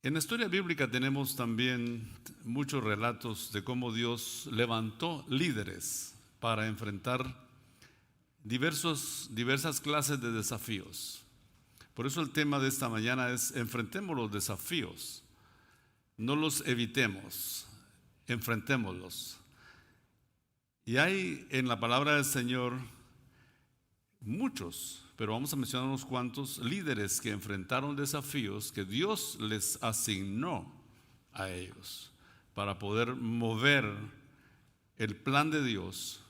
En la historia bíblica tenemos también muchos relatos de cómo Dios levantó líderes para enfrentar diversas clases de desafíos. Por eso el tema de esta mañana es: enfrentemos los desafíos, no los evitemos, enfrentémoslos. Y hay en la palabra del Señor muchos, pero vamos a mencionar unos cuantos líderes que enfrentaron desafíos que Dios les asignó a ellos para poder mover el plan de Dios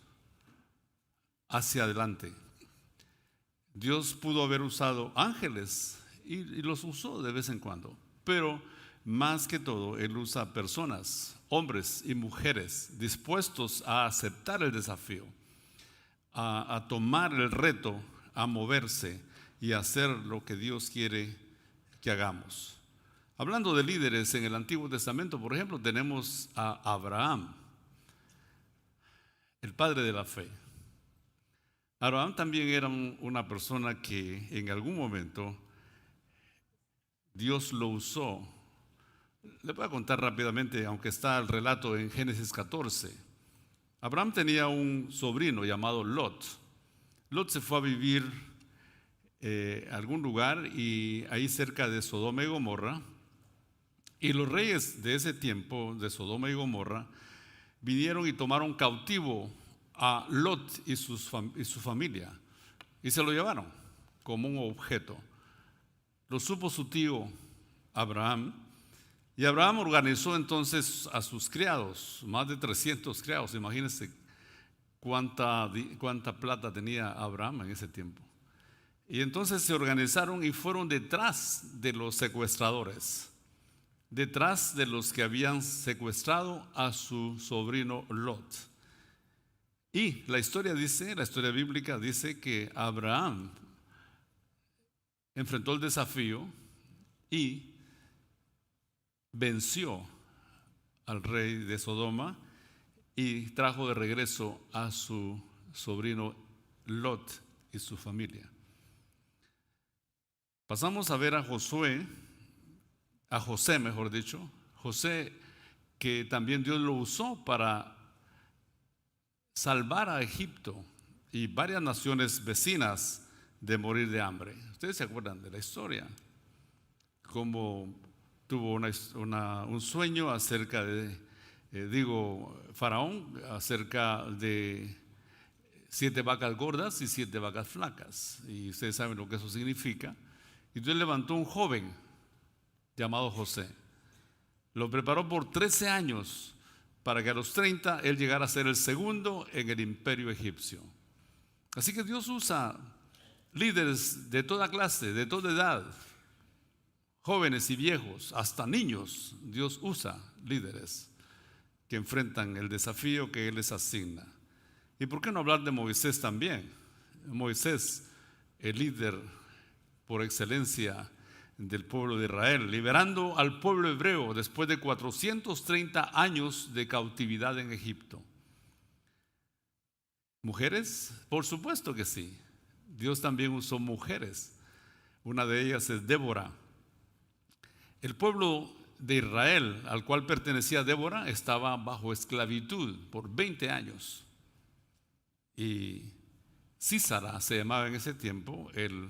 hacia adelante. Dios pudo haber usado ángeles y los usó de vez en cuando, pero más que todo Él usa personas, hombres y mujeres dispuestos a aceptar el desafío, a tomar el reto, a moverse y a hacer lo que Dios quiere que hagamos. Hablando de líderes en el Antiguo Testamento, por ejemplo, tenemos a Abraham, el padre de la fe. Abraham también era una persona que en algún momento Dios lo usó. Le voy a contar rápidamente, aunque está el relato en Génesis 14. Abraham tenía un sobrino llamado Lot. Lot se fue a vivir a algún lugar y ahí cerca de Sodoma y Gomorra, y los reyes de ese tiempo de Sodoma y Gomorra vinieron y tomaron cautivo a Lot y su familia y se lo llevaron como un objeto. Lo supo su tío Abraham, y Abraham organizó entonces a sus criados, más de 300 criados. Imagínense cuánta plata tenía Abraham en ese tiempo. Y entonces se organizaron y fueron detrás de los secuestradores, detrás de los que habían secuestrado a su sobrino Lot. Y la historia bíblica dice que Abraham enfrentó el desafío y venció al rey de Sodoma y trajo de regreso a su sobrino Lot y su familia. Pasamos a ver a José, José, que también Dios lo usó para salvar a Egipto y varias naciones vecinas de morir de hambre. Ustedes se acuerdan de la historia, cómo tuvo un sueño acerca de, Faraón, acerca de 7 vacas gordas y 7 vacas flacas, y ustedes saben lo que eso significa. Y Dios levantó un joven llamado José, lo preparó por 13 años para que a los 30 él llegara a ser el segundo en el imperio egipcio. Así que Dios usa líderes de toda clase, de toda edad, jóvenes y viejos, hasta niños. Dios usa líderes que enfrentan el desafío que Él les asigna. ¿Y por qué no hablar de Moisés también? Moisés, el líder por excelencia del pueblo de Israel, liberando al pueblo hebreo después de 430 años de cautividad en Egipto. ¿Mujeres? Por supuesto que sí. Dios también usó mujeres. Una de ellas es Débora. El pueblo de Israel, al cual pertenecía Débora, estaba bajo esclavitud por 20 años. Y Sísara se llamaba en ese tiempo, el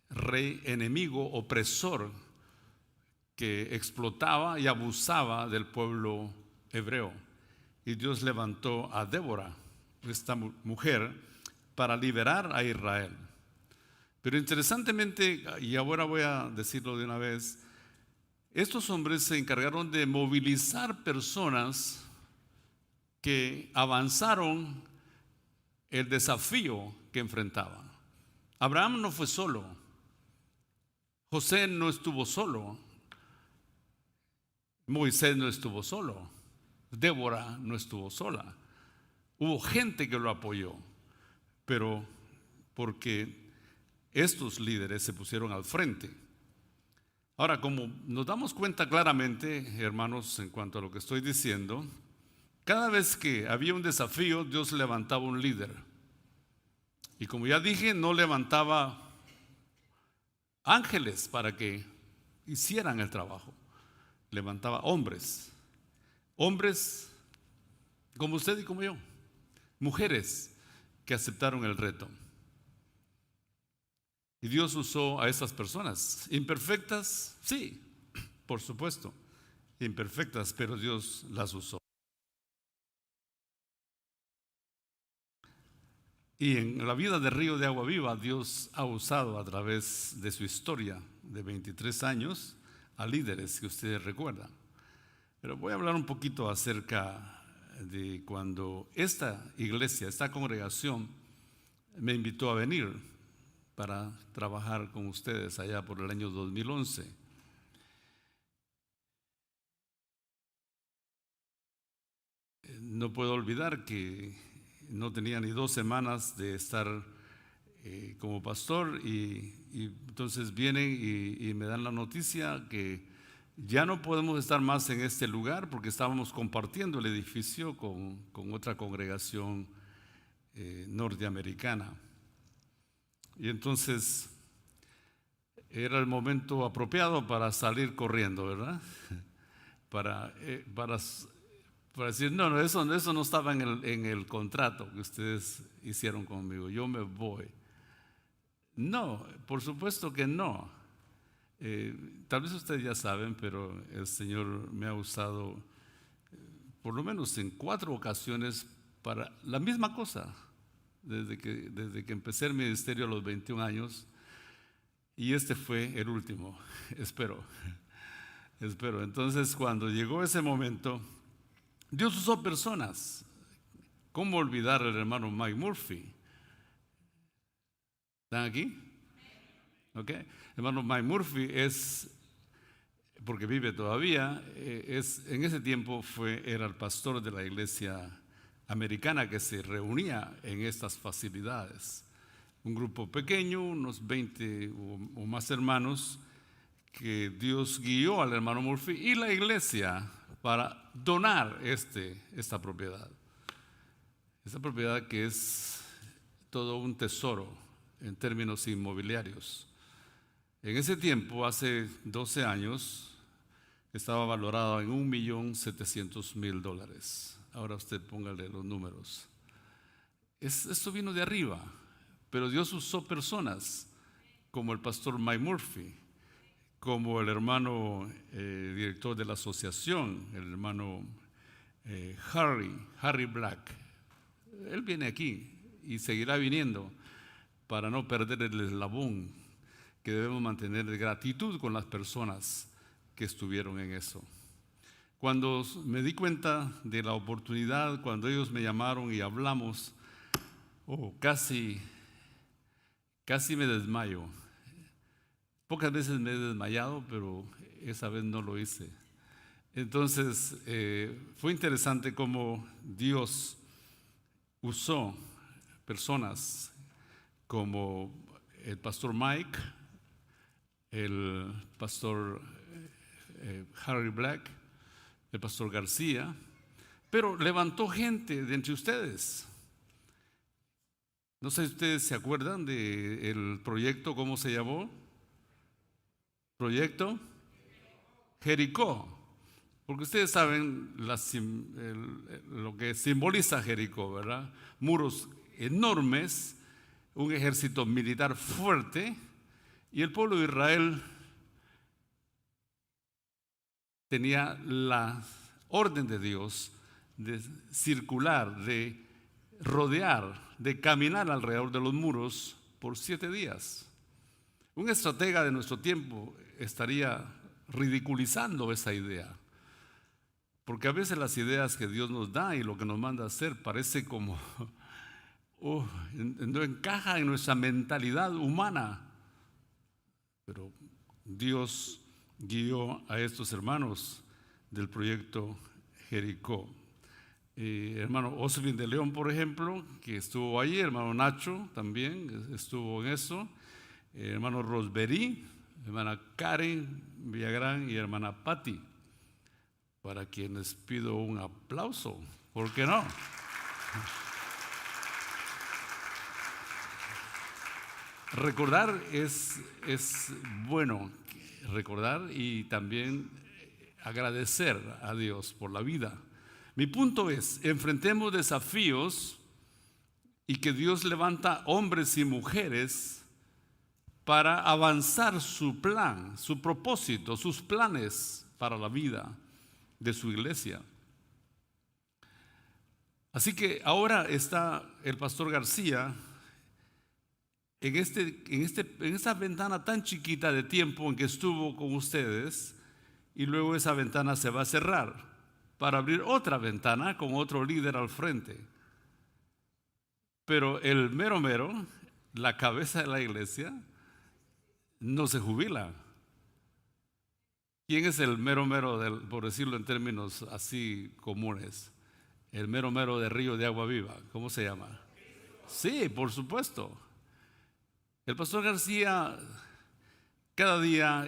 rey enemigo, opresor, que explotaba y abusaba del pueblo hebreo. Y Dios levantó a Débora, esta mujer, para liberar a Israel. Pero interesantemente, y ahora voy a decirlo de una vez, estos hombres se encargaron de movilizar personas que avanzaron el desafío que enfrentaban. Abraham no fue solo, José no estuvo solo, Moisés no estuvo solo, Débora no estuvo sola. Hubo gente que lo apoyó, pero porque estos líderes se pusieron al frente. Ahora, como nos damos cuenta claramente, hermanos, en cuanto a lo que estoy diciendo, cada vez que había un desafío, Dios levantaba un líder. Y como ya dije, no levantaba ángeles para que hicieran el trabajo. levantaba hombres, hombres como usted y como yo, mujeres que aceptaron el reto. Y Dios usó a esas personas, imperfectas, sí, por supuesto, imperfectas, pero Dios las usó. Y en la vida de Río de Agua Viva, Dios ha usado a través de su historia de 23 años a líderes que ustedes recuerdan. Pero voy a hablar un poquito acerca de cuando esta iglesia, esta congregación, me invitó a venir para trabajar con ustedes allá por el año 2011. No puedo olvidar que no tenía ni 2 semanas de estar como pastor y entonces vienen y me dan la noticia que ya no podemos estar más en este lugar porque estábamos compartiendo el edificio con otra congregación norteamericana. Y entonces era el momento apropiado para salir corriendo, ¿verdad? Para decir, no, eso no estaba en el contrato que ustedes hicieron conmigo, yo me voy. No, por supuesto que no. Tal vez ustedes ya saben, pero el Señor me ha usado por lo menos en 4 ocasiones para la misma cosa, desde que empecé el ministerio a los 21 años, y este fue el último, espero. Entonces, cuando llegó ese momento, Dios usó personas. ¿Cómo olvidar al hermano Mike Murphy? ¿Están aquí? ¿Ok? El hermano Mike Murphy es, porque vive todavía, en ese tiempo era el pastor de la iglesia americana que se reunía en estas facilidades. Un grupo pequeño, unos 20 o más hermanos, que Dios guió al hermano Murphy y la iglesia para donar esta propiedad. Esta propiedad que es todo un tesoro en términos inmobiliarios. En ese tiempo, hace 12 años, estaba valorado en $1.700.000. Ahora usted póngale los números. Esto vino de arriba, pero Dios usó personas como el pastor Mike Murphy, como el hermano director de la asociación, el hermano Harry Black. Él viene aquí y seguirá viniendo para no perder el eslabón que debemos mantener de gratitud con las personas que estuvieron en eso. Cuando me di cuenta de la oportunidad, cuando ellos me llamaron y hablamos, casi me desmayo. Pocas veces me he desmayado, pero esa vez no lo hice. Entonces, fue interesante cómo Dios usó personas como el pastor Mike, el pastor Harry Black, el pastor García, pero levantó gente de entre ustedes. No sé si ustedes se acuerdan del proyecto, ¿cómo se llamó? Proyecto Jericó, porque ustedes saben lo que simboliza Jericó, ¿verdad? Muros enormes, un ejército militar fuerte, y el pueblo de Israel tenía la orden de Dios de circular, de rodear, de caminar alrededor de los muros por 7 días. Un estratega de nuestro tiempo estaría ridiculizando esa idea, porque a veces las ideas que Dios nos da y lo que nos manda a hacer parece como no encaja en nuestra mentalidad humana, pero Dios guió a estos hermanos del proyecto Jericó. Hermano Oswin de León, por ejemplo, que estuvo allí, hermano Nacho también estuvo en eso, hermano Rosbery, hermana Karen Villagrán y hermana Patti, para quienes pido un aplauso, ¿por qué no? Recordar es bueno, recordar, y también agradecer a Dios por la vida. Mi punto es, enfrentemos desafíos y que Dios levanta hombres y mujeres para avanzar su plan, su propósito, sus planes para la vida de su iglesia. Así que ahora está el pastor García en esa ventana tan chiquita de tiempo en que estuvo con ustedes, y luego esa ventana se va a cerrar para abrir otra ventana con otro líder al frente. Pero el mero mero, la cabeza de la iglesia, no se jubila. ¿Quién es el mero mero, por decirlo en términos así comunes? El mero mero de Río de Agua Viva. ¿Cómo se llama? Sí, por supuesto. El pastor García cada día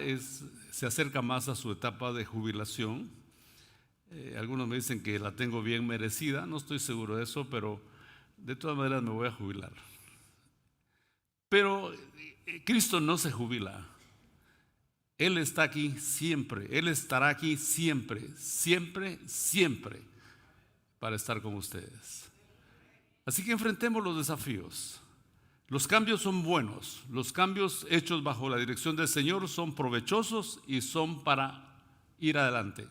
se acerca más a su etapa de jubilación. Algunos me dicen que la tengo bien merecida. No estoy seguro de eso, pero de todas maneras me voy a jubilar. Pero Cristo no se jubila. Él está aquí siempre. Él estará aquí siempre, siempre, siempre para estar con ustedes. Así que enfrentemos los desafíos. Los cambios son buenos. Los cambios hechos bajo la dirección del Señor son provechosos y son para ir adelante.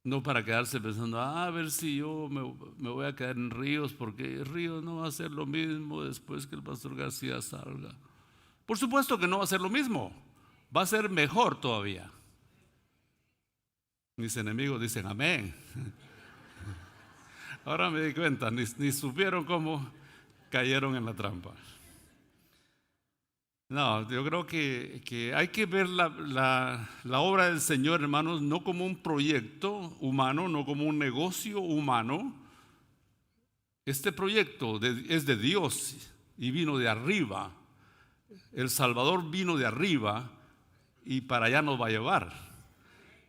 No para quedarse pensando, a ver si yo me voy a quedar en Ríos, porque Ríos no va a ser lo mismo después que el pastor García salga. Por supuesto que no va a ser lo mismo, va a ser mejor todavía. Mis enemigos dicen amén. Ahora me di cuenta, ni supieron cómo cayeron en la trampa. No, yo creo que hay que ver la obra del Señor, hermanos, no como un proyecto humano, no como un negocio humano. Este proyecto es de Dios y vino de arriba. El Salvador vino de arriba y para allá nos va a llevar.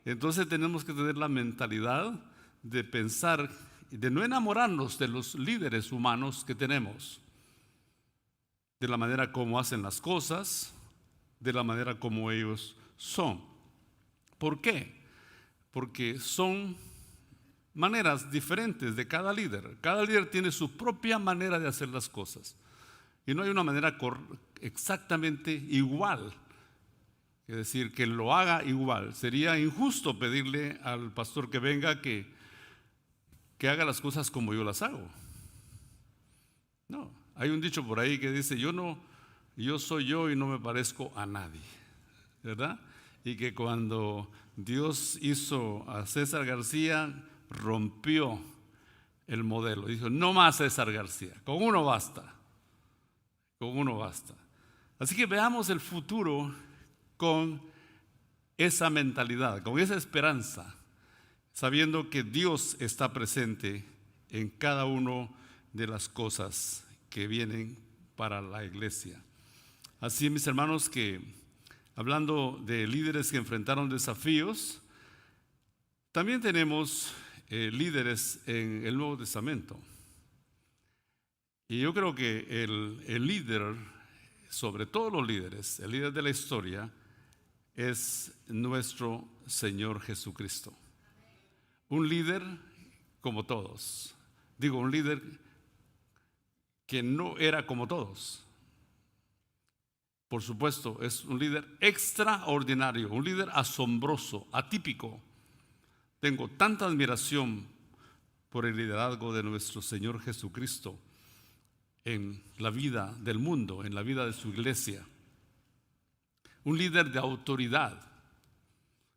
Entonces tenemos que tener la mentalidad de pensar, de no enamorarnos de los líderes humanos que tenemos, de la manera como hacen las cosas, de la manera como ellos son. ¿Por qué? Porque son maneras diferentes de cada líder. Cada líder tiene su propia manera de hacer las cosas. Y no hay una manera exactamente igual. Es decir, que lo haga igual. Sería injusto pedirle al pastor que venga que haga las cosas como yo las hago. No. Hay un dicho por ahí que dice, yo soy yo y no me parezco a nadie, ¿verdad? Y que cuando Dios hizo a César García, rompió el modelo. Dijo, no más César García, con uno basta. Con uno basta. Así que veamos el futuro con esa mentalidad, con esa esperanza, sabiendo que Dios está presente en cada una de las cosas que vienen para la iglesia. Así, mis hermanos, que hablando de líderes que enfrentaron desafíos, también tenemos líderes en el Nuevo Testamento. Y yo creo que el líder, sobre todos los líderes, el líder de la historia, es nuestro Señor Jesucristo. Un líder como todos. Digo, un líder que no era como todos. Por supuesto, es un líder extraordinario, un líder asombroso, atípico. Tengo tanta admiración por el liderazgo de nuestro Señor Jesucristo en la vida del mundo, en la vida de su iglesia. Un líder de autoridad,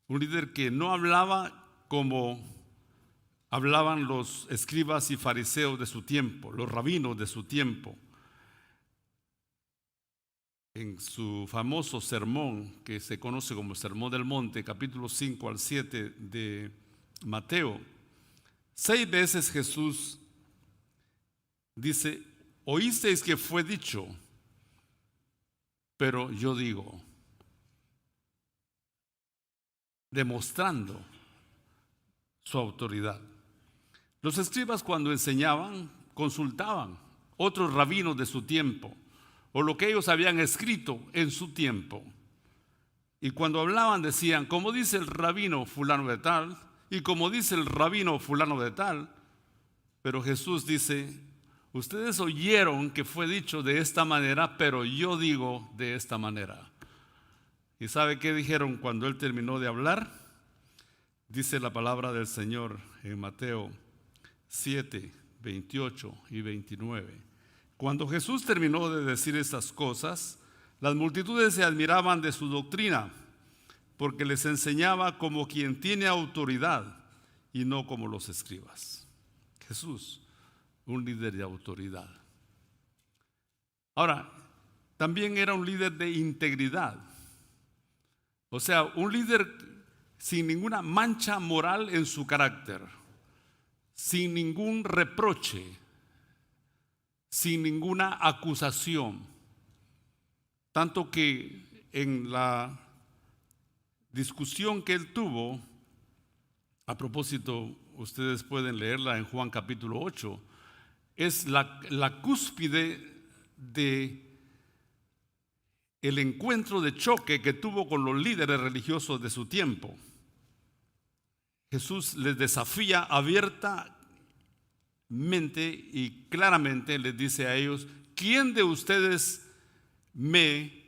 un líder que no hablaba como hablaban los escribas y fariseos de su tiempo, los rabinos de su tiempo. En su famoso sermón, que se conoce como el Sermón del Monte, capítulos 5 al 7 de Mateo, 6 veces Jesús dice, oísteis que fue dicho, pero yo digo, demostrando su autoridad. Los escribas, cuando enseñaban, consultaban otros rabinos de su tiempo o lo que ellos habían escrito en su tiempo Y cuando hablaban decían, como dice el rabino fulano de tal, y como dice el rabino fulano de tal. Pero Jesús dice, ustedes oyeron que fue dicho de esta manera, pero yo digo de esta manera. ¿Y sabe qué dijeron cuando él terminó de hablar? Dice la palabra del Señor en Mateo 7, 28 y 29. Cuando Jesús terminó de decir estas cosas, las multitudes se admiraban de su doctrina, porque les enseñaba como quien tiene autoridad y no como los escribas. Jesús, un líder de autoridad. Ahora, también era un líder de integridad. O sea, un líder sin ninguna mancha moral en su carácter, sin ningún reproche, sin ninguna acusación. Tanto que en la discusión que él tuvo, a propósito, ustedes pueden leerla en Juan capítulo 8, es la cúspide de el encuentro de choque que tuvo con los líderes religiosos de su tiempo. Jesús les desafía abiertamente y claramente, les dice a ellos, ¿quién de ustedes me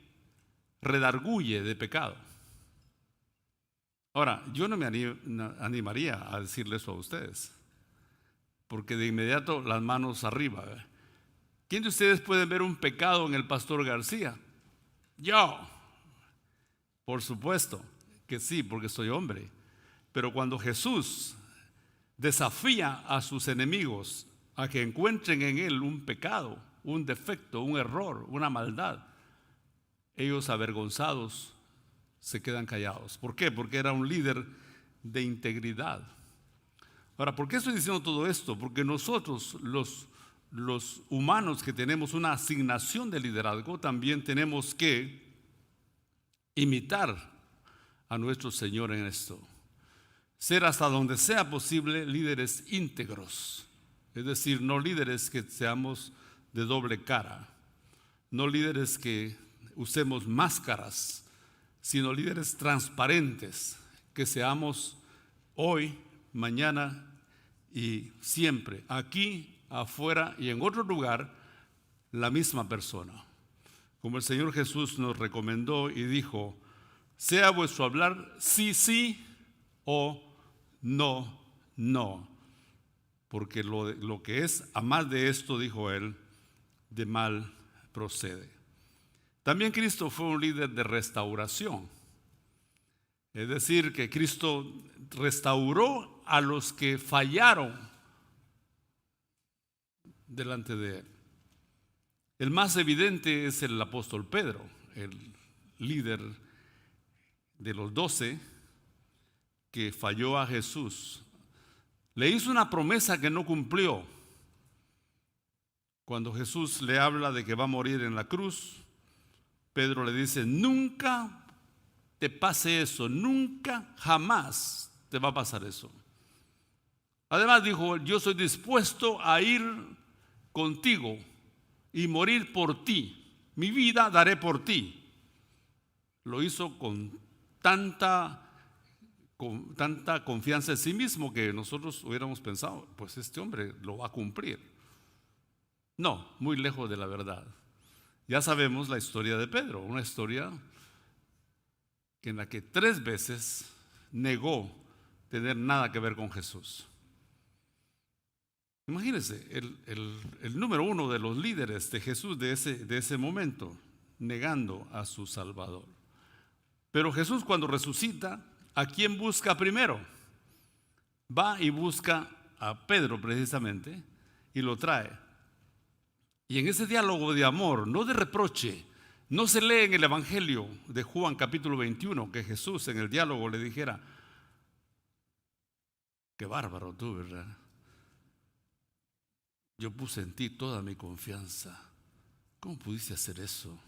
redarguye de pecado? Ahora, yo no me animaría a decirle eso a ustedes, porque de inmediato las manos arriba. ¿Quién de ustedes puede ver un pecado en el pastor García? Yo. Por supuesto que sí, porque soy hombre. Pero cuando Jesús desafía a sus enemigos a que encuentren en él un pecado, un defecto, un error, una maldad, ellos avergonzados se quedan callados. ¿Por qué? Porque era un líder de integridad. Ahora, ¿por qué estoy diciendo todo esto? Porque nosotros, los humanos que tenemos una asignación de liderazgo, también tenemos que imitar a nuestro Señor en esto. Ser hasta donde sea posible líderes íntegros. Es decir, no líderes que seamos de doble cara. No líderes que usemos máscaras, sino líderes transparentes, que seamos hoy, mañana y siempre, aquí, afuera y en otro lugar, la misma persona. Como el Señor Jesús nos recomendó y dijo, sea vuestro hablar sí, sí o no, no. Porque lo que es a más de esto, dijo él, de mal procede. También Cristo fue un líder de restauración. Es decir, que Cristo restauró a los que fallaron delante de él. El más evidente es el apóstol Pedro, el líder de los 12 que falló a Jesús. Le hizo una promesa que no cumplió. Cuando Jesús le habla de que va a morir en la cruz, Pedro le dice, nunca te pase eso, nunca, jamás te va a pasar eso. Además dijo, yo soy dispuesto a ir contigo y morir por ti. Mi vida daré por ti. Lo hizo con tanta confianza en sí mismo que nosotros hubiéramos pensado, pues este hombre lo va a cumplir. No, muy lejos de la verdad. Ya sabemos la historia de Pedro, una historia en la que 3 veces negó tener nada que ver con Jesús. Imagínense, el número 1 de los líderes de Jesús de ese momento, negando a su Salvador. Pero Jesús, cuando resucita, ¿a quién busca primero? Va y busca a Pedro precisamente y lo trae. Y en ese diálogo de amor, no de reproche, no se lee en el Evangelio de Juan capítulo 21 que Jesús en el diálogo le dijera, qué bárbaro tú, ¿verdad? Yo puse en ti toda mi confianza. ¿Cómo pudiste hacer eso?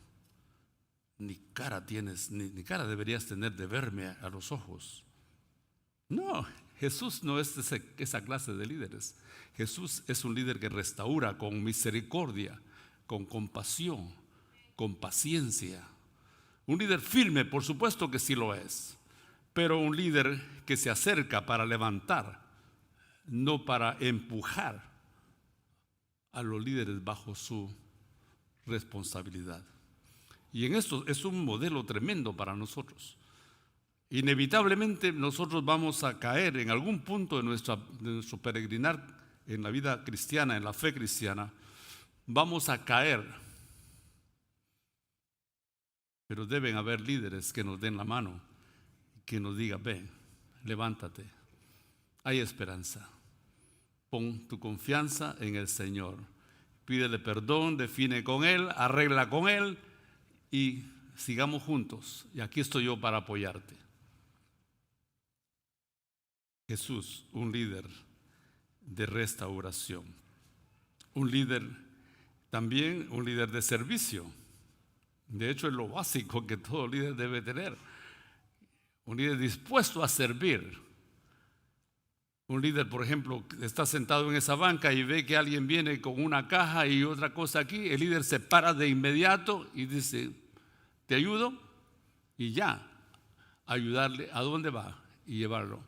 Ni cara tienes, ni cara deberías tener de verme a los ojos. No, Jesús no es esa clase de líderes. Jesús es un líder que restaura con misericordia, con compasión, con paciencia. Un líder firme, por supuesto que sí lo es, pero un líder que se acerca para levantar, no para empujar a los líderes bajo su responsabilidad. Y en esto es un modelo tremendo para nosotros. Inevitablemente nosotros vamos a caer en algún punto de nuestro peregrinar en la vida cristiana, en la fe cristiana, vamos a caer. Pero deben haber líderes que nos den la mano, que nos digan: ven, levántate, hay esperanza. Pon tu confianza en el Señor. Pídele perdón, define con Él, arregla con Él y sigamos juntos. Y aquí estoy yo para apoyarte. Jesús, un líder de restauración. Un líder, también un líder de servicio. De hecho, es lo básico que todo líder debe tener. Un líder dispuesto a servir. Un líder, por ejemplo, está sentado en esa banca y ve que alguien viene con una caja y otra cosa aquí. El líder se para de inmediato y dice: ¿te ayudo? Y ya, ayudarle. ¿A dónde va? Y llevarlo.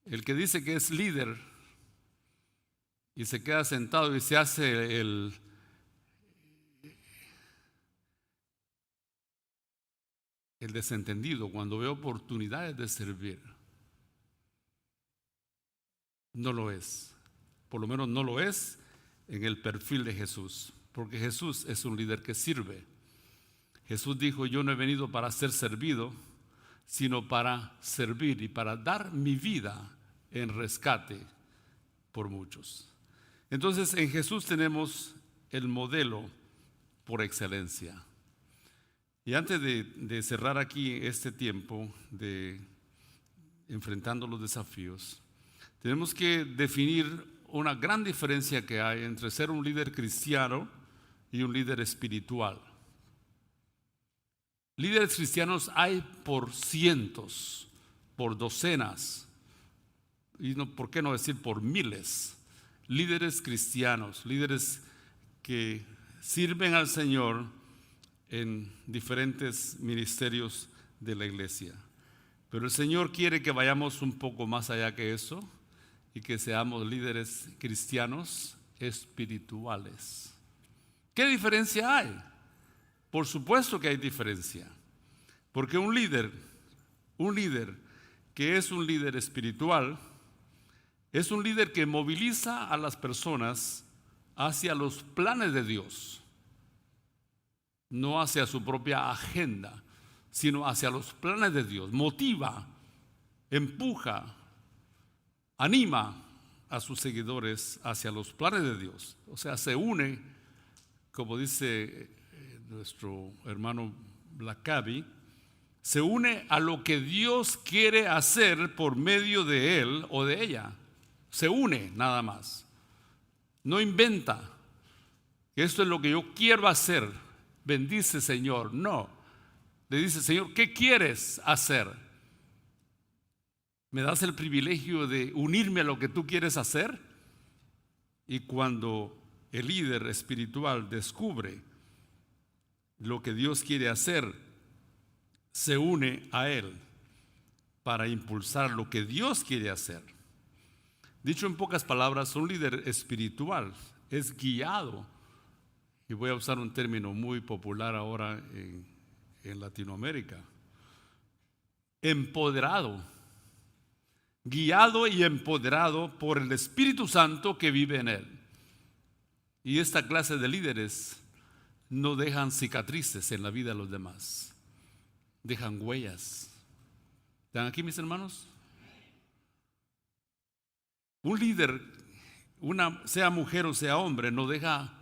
El que dice que es líder y se queda sentado y se hace el desentendido cuando ve oportunidades de servir, no lo es. Por lo menos no lo es en el perfil de Jesús, porque Jesús es un líder que sirve. Jesús dijo: yo no he venido para ser servido, sino para servir y para dar mi vida en rescate por muchos. Entonces, en Jesús tenemos el modelo por excelencia. Y antes de cerrar aquí este tiempo de enfrentando los desafíos, tenemos que definir una gran diferencia que hay entre ser un líder cristiano y un líder espiritual. Líderes cristianos hay por cientos, por docenas, y no, ¿por qué no decir por miles? Líderes cristianos, líderes que sirven al Señor en diferentes ministerios de la iglesia. Pero el Señor quiere que vayamos un poco más allá que eso y que seamos líderes cristianos espirituales. ¿Qué diferencia hay? Por supuesto que hay diferencia, porque un líder que es un líder espiritual, es un líder que moviliza a las personas hacia los planes de Dios, no hacia su propia agenda, sino hacia los planes de Dios. Motiva, empuja, anima a sus seguidores hacia los planes de Dios. O sea, se une, como dice nuestro hermano Blackaby, se une a lo que Dios quiere hacer por medio de él o de ella. Se une nada más. No inventa. Esto es lo que yo quiero hacer. Bendice, Señor. No. Le dice: Señor, ¿qué quieres hacer? ¿Me das el privilegio de unirme a lo que tú quieres hacer? Y cuando el líder espiritual descubre lo que Dios quiere hacer, se une a él para impulsar lo que Dios quiere hacer. Dicho en pocas palabras, un líder espiritual es guiado, y voy a usar un término muy popular ahora en Latinoamérica, empoderado, guiado y empoderado por el Espíritu Santo que vive en él. Y esta clase de líderes no dejan cicatrices en la vida de los demás, dejan huellas. ¿Están aquí, mis hermanos? Un líder, sea mujer o sea hombre, no deja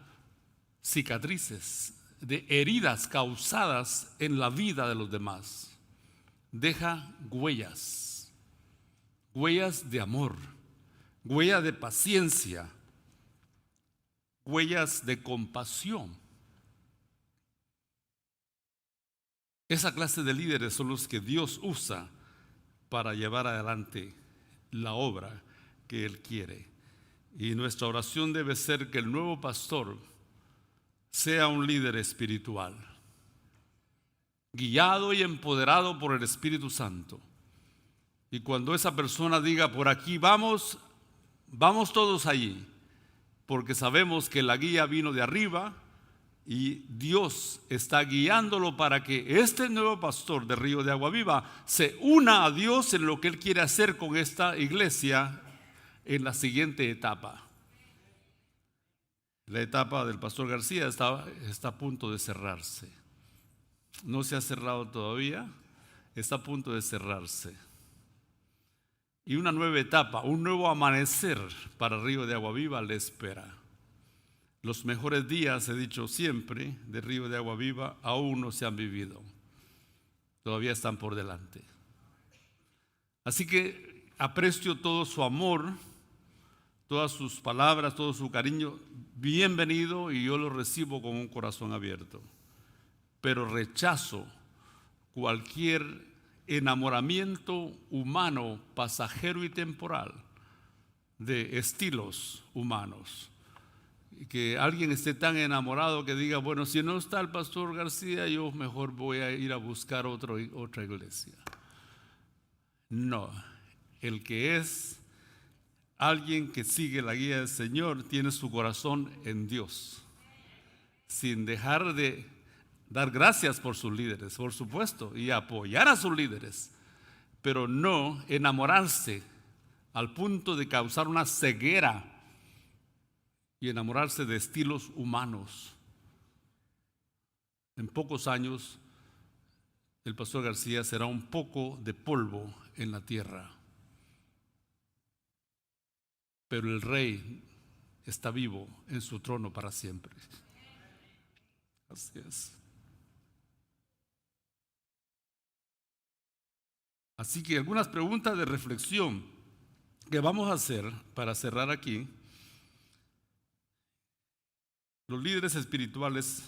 cicatrices de heridas causadas en la vida de los demás. Deja huellas, huellas de amor, huellas de paciencia, huellas de compasión. Esa clase de líderes son los que Dios usa para llevar adelante la obra que Él quiere. Y nuestra oración debe ser que el nuevo pastor sea un líder espiritual. guiado y empoderado por el Espíritu Santo. Y cuando esa persona diga, por aquí vamos, vamos todos allí, porque sabemos que la guía vino de arriba y Dios está guiándolo para que este nuevo pastor de Río de Agua Viva se una a Dios en lo que Él quiere hacer con esta iglesia en la siguiente etapa. La etapa del pastor García está a punto de cerrarse. No se ha cerrado todavía, está a punto de cerrarse. Y una nueva etapa, un nuevo amanecer para Río de Agua Viva le espera. Los mejores días, he dicho siempre, de Río de Agua Viva aún no se han vivido. Todavía están por delante. Así que aprecio todo su amor, todas sus palabras, todo su cariño. Bienvenido, y yo lo recibo con un corazón abierto. Pero rechazo cualquier enamoramiento humano, pasajero y temporal, de estilos humanos. Que alguien esté tan enamorado que diga, bueno, si no está el pastor García, yo mejor voy a ir a buscar otra iglesia. No, el que es alguien que sigue la guía del Señor tiene su corazón en Dios, sin dejar de dar gracias por sus líderes, por supuesto, y apoyar a sus líderes, pero no enamorarse al punto de causar una ceguera y enamorarse de estilos humanos. En pocos años, el pastor García será un poco de polvo en la tierra, pero el Rey está vivo en su trono para siempre. Así es. Así que algunas preguntas de reflexión que vamos a hacer para cerrar aquí. Los líderes espirituales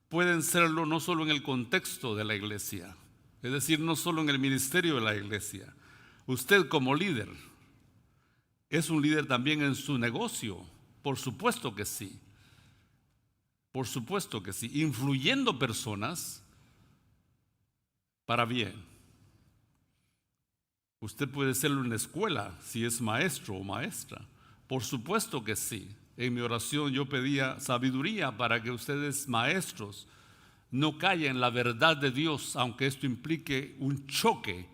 pueden serlo no solo en el contexto de la iglesia, es decir, no solo en el ministerio de la iglesia. Usted como líder es un líder también en su negocio, por supuesto que sí. Por supuesto que sí, influyendo personas para bien. Usted puede serlo en la escuela, si es maestro o maestra. Por supuesto que sí. En mi oración yo pedía sabiduría para que ustedes, maestros, no callen en la verdad de Dios, aunque esto implique un choque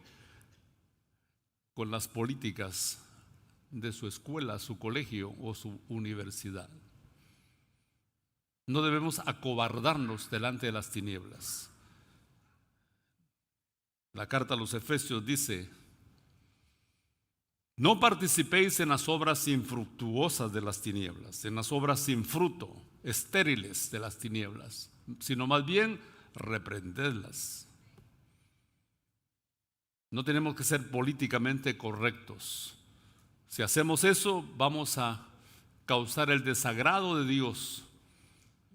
con las políticas de su escuela, su colegio o su universidad. No debemos acobardarnos delante de las tinieblas. La carta a los Efesios dice: no participéis en las obras infructuosas de las tinieblas, en las obras sin fruto, estériles de las tinieblas, sino más bien reprendedlas. No tenemos que ser políticamente correctos. Si hacemos eso, vamos a causar el desagrado de Dios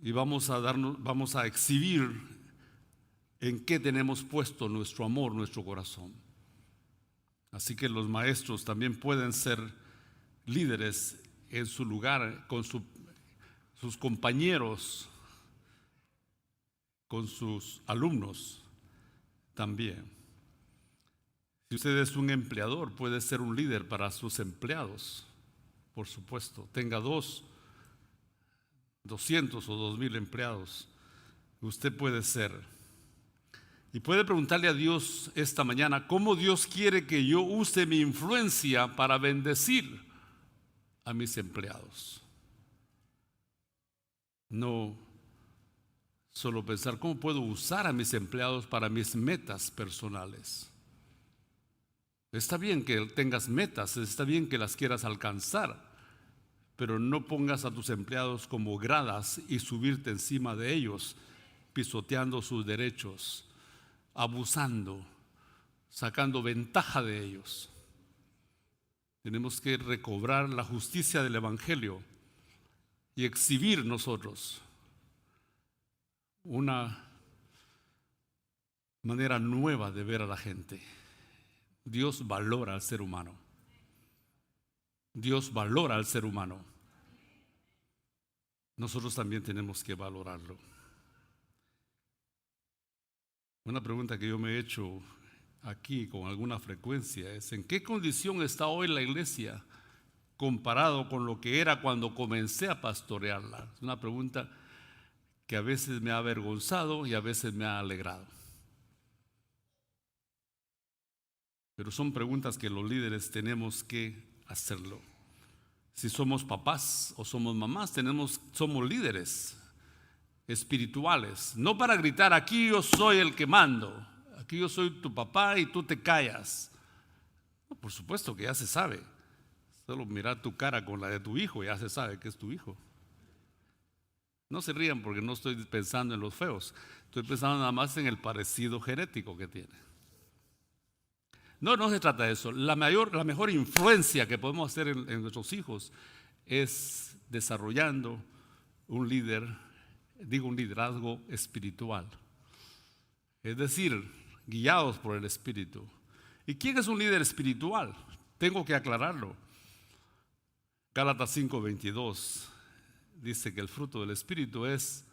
y vamos a exhibir en qué tenemos puesto nuestro amor, nuestro corazón. Así que los maestros también pueden ser líderes en su lugar, con sus compañeros, con sus alumnos también. Si usted es un empleador, puede ser un líder para sus empleados, por supuesto. Tenga 200 o 2000 empleados, usted puede ser. Y puede preguntarle a Dios esta mañana, ¿cómo Dios quiere que yo use mi influencia para bendecir a mis empleados? No solo pensar, ¿cómo puedo usar a mis empleados para mis metas personales? Está bien que tengas metas, está bien que las quieras alcanzar, pero no pongas a tus empleados como gradas y subirte encima de ellos, pisoteando sus derechos, abusando, sacando ventaja de ellos. Tenemos que recobrar la justicia del Evangelio y exhibir nosotros una manera nueva de ver a la gente. Dios valora al ser humano. Dios valora al ser humano. Nosotros también tenemos que valorarlo. Una pregunta que yo me he hecho aquí con alguna frecuencia es: ¿en qué condición está hoy la iglesia comparado con lo que era cuando comencé a pastorearla? Es una pregunta que a veces me ha avergonzado y a veces me ha alegrado. Pero son preguntas que los líderes tenemos que hacerlo. Si somos papás o somos mamás, somos líderes espirituales, no para gritar: aquí yo soy el que mando, aquí yo soy tu papá y tú te callas. No, por supuesto que ya se sabe. Solo mirar tu cara con la de tu hijo, ya se sabe que es tu hijo. No se rían porque no estoy pensando en los feos, estoy pensando nada más en el parecido genético que tiene. No se trata de eso. La mejor influencia que podemos hacer en nuestros hijos es desarrollando un liderazgo espiritual. Es decir, guiados por el Espíritu. ¿Y quién es un líder espiritual? Tengo que aclararlo. Gálatas 5:22 dice que el fruto del Espíritu es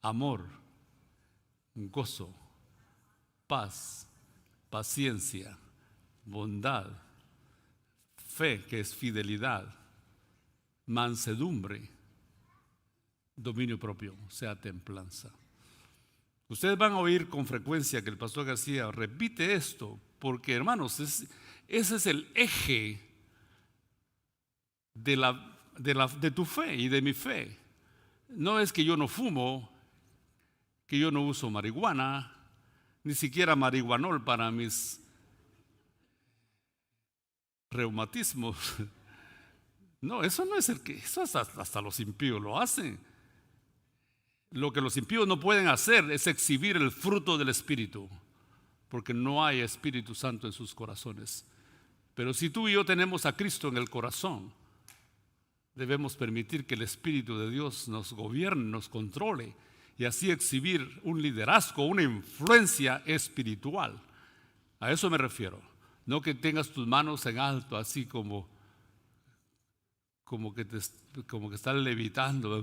amor, gozo, paz, paciencia, bondad, fe, que es fidelidad, mansedumbre, dominio propio, o sea, templanza. Ustedes van a oír con frecuencia que el pastor García repite esto, porque, hermanos, ese es el eje de tu fe y de mi fe. No es que yo no fumo, que yo no uso marihuana, ni siquiera marihuanol para mis reumatismos. No, eso no es eso hasta los impíos lo hacen. Lo que los impíos no pueden hacer es exhibir el fruto del Espíritu, porque no hay Espíritu Santo en sus corazones. Pero si tú y yo tenemos a Cristo en el corazón, debemos permitir que el Espíritu de Dios nos gobierne, nos controle, y así exhibir un liderazgo, una influencia espiritual. A eso me refiero. No que tengas tus manos en alto, así como que estás levitando,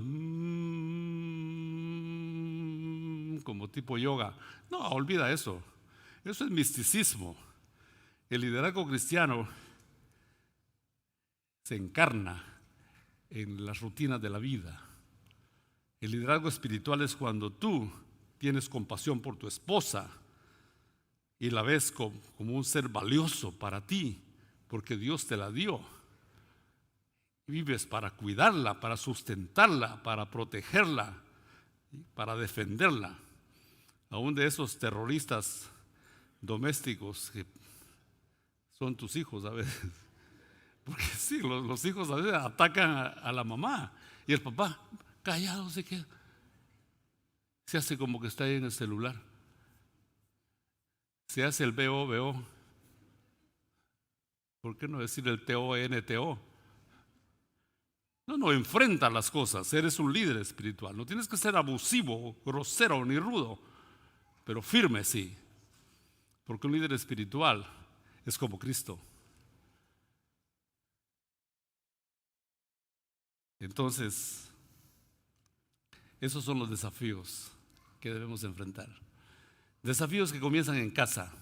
como tipo yoga. No, olvida eso. Eso es misticismo. El liderazgo cristiano se encarna en las rutinas de la vida. El liderazgo espiritual es cuando tú tienes compasión por tu esposa y la ves como un ser valioso para ti, porque Dios te la dio. Vives para cuidarla, para sustentarla, para protegerla, para defenderla. Aún de esos terroristas domésticos que son tus hijos a veces. Porque sí, los hijos a veces atacan a la mamá y el papá callado se queda. Se hace como que está ahí en el celular. Se hace el veo. ¿Por qué no decir el TONTO? No, enfrenta las cosas. Eres un líder espiritual. No tienes que ser abusivo, grosero ni rudo, pero firme sí. Porque un líder espiritual es como Cristo. Entonces, esos son los desafíos que debemos enfrentar. Desafíos que comienzan en casa,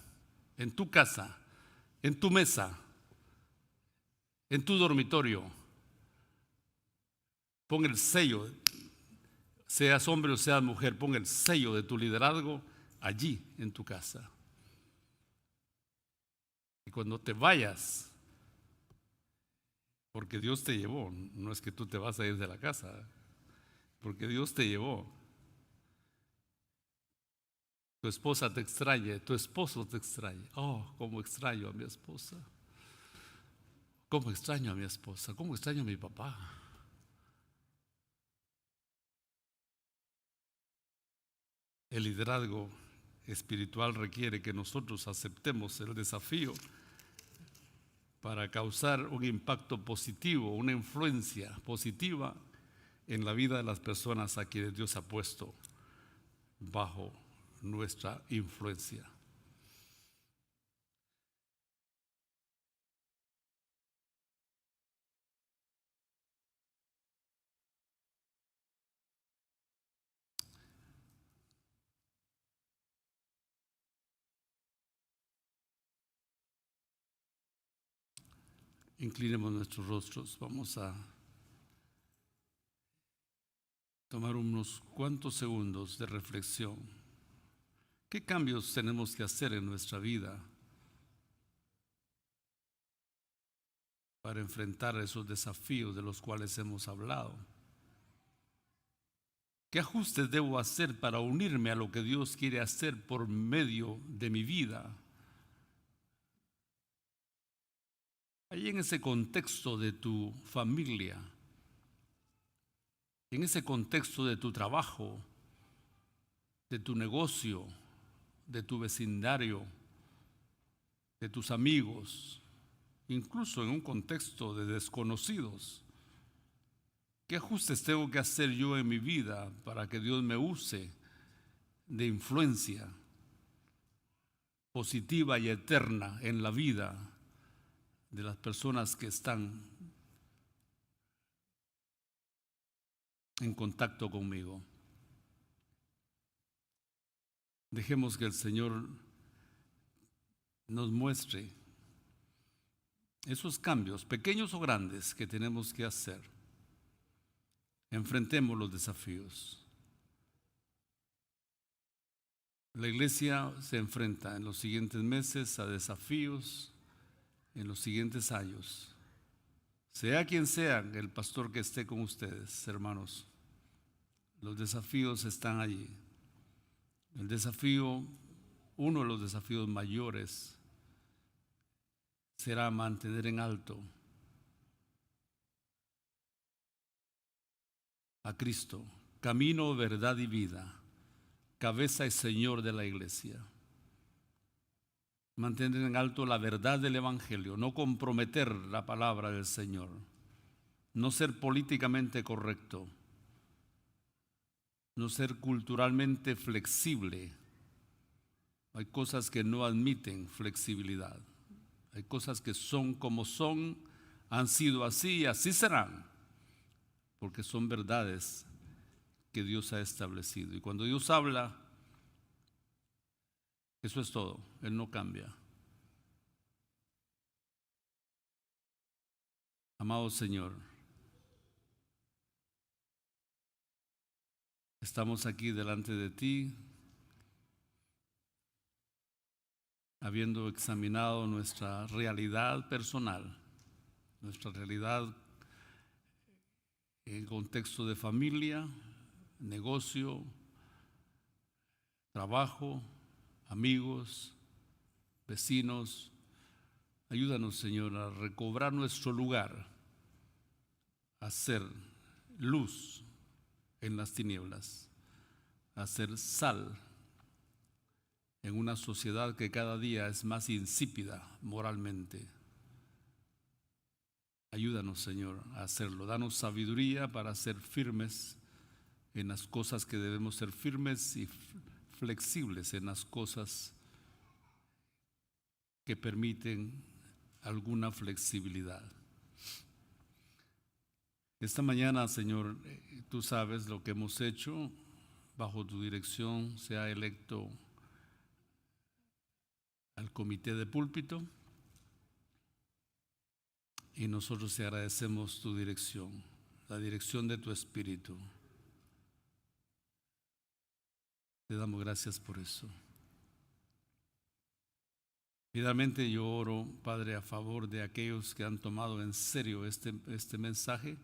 en tu casa, en tu mesa, en tu dormitorio. Pon el sello, seas hombre o seas mujer, pon el sello de tu liderazgo allí en tu casa. Y cuando te vayas, porque Dios te llevó, no es que tú te vas a ir de la casa, porque Dios te llevó. Tu esposa te extraña, tu esposo te extraña. Oh, cómo extraño a mi esposa. Cómo extraño a mi esposa, cómo extraño a mi papá. El liderazgo espiritual requiere que nosotros aceptemos el desafío para causar un impacto positivo, una influencia positiva en la vida de las personas a quienes Dios ha puesto bajo nuestra influencia. Inclinemos nuestros rostros. Vamos a tomar unos cuantos segundos de reflexión. ¿Qué cambios tenemos que hacer en nuestra vida para enfrentar esos desafíos de los cuales hemos hablado? ¿Qué ajustes debo hacer para unirme a lo que Dios quiere hacer por medio de mi vida? Ahí en ese contexto de tu familia, en ese contexto de tu trabajo, de tu negocio, de tu vecindario, de tus amigos, incluso en un contexto de desconocidos. ¿Qué ajustes tengo que hacer yo en mi vida para que Dios me use de influencia positiva y eterna en la vida de las personas que están en contacto conmigo? Dejemos que el Señor nos muestre esos cambios, pequeños o grandes, que tenemos que hacer. Enfrentemos los desafíos. La iglesia se enfrenta en los siguientes meses a desafíos, en los siguientes años. Sea quien sea el pastor que esté con ustedes, hermanos, los desafíos están allí. El desafío, uno de los desafíos mayores, será mantener en alto a Cristo, camino, verdad y vida, cabeza y Señor de la iglesia. Mantener en alto la verdad del Evangelio, no comprometer la palabra del Señor, no ser políticamente correcto, no ser culturalmente flexible. Hay cosas que no admiten flexibilidad. Hay cosas que son como son, han sido así y así serán, porque son verdades que Dios ha establecido. Y cuando Dios habla, eso es todo, Él no cambia. Amado Señor, estamos aquí delante de ti, habiendo examinado nuestra realidad personal, nuestra realidad en contexto de familia, negocio, trabajo, amigos, vecinos. Ayúdanos, Señor, a recobrar nuestro lugar, a ser luz en las tinieblas, a ser sal en una sociedad que cada día es más insípida moralmente. Ayúdanos, Señor, a hacerlo. Danos sabiduría para ser firmes en las cosas que debemos ser firmes y flexibles en las cosas que permiten alguna flexibilidad. Esta mañana, Señor, tú sabes lo que hemos hecho. Bajo tu dirección se ha electo al comité de púlpito y nosotros te agradecemos tu dirección, la dirección de tu Espíritu. Te damos gracias por eso. Finalmente yo oro, Padre, a favor de aquellos que han tomado en serio este mensaje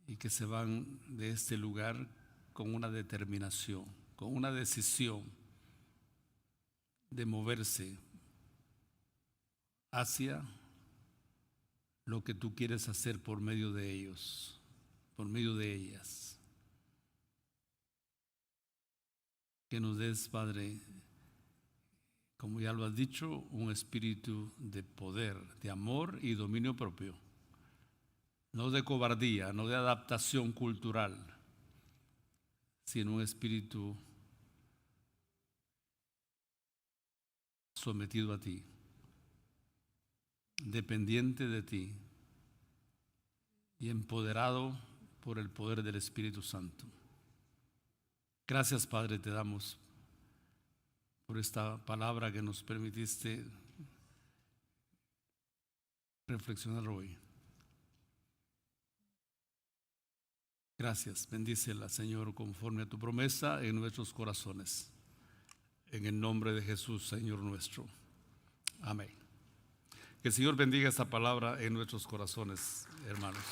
y que se van de este lugar con una determinación, con una decisión de moverse hacia lo que tú quieres hacer por medio de ellos, por medio de ellas. Que nos des, Padre, como ya lo has dicho, un espíritu de poder, de amor y dominio propio. No de cobardía, no de adaptación cultural, sino un espíritu sometido a ti, dependiente de ti y empoderado por el poder del Espíritu Santo. Gracias, Padre, te damos por esta palabra que nos permitiste reflexionar hoy. Gracias, bendícela, Señor, conforme a tu promesa en nuestros corazones. En el nombre de Jesús, Señor nuestro. Amén. Que el Señor bendiga esta palabra en nuestros corazones, hermanos.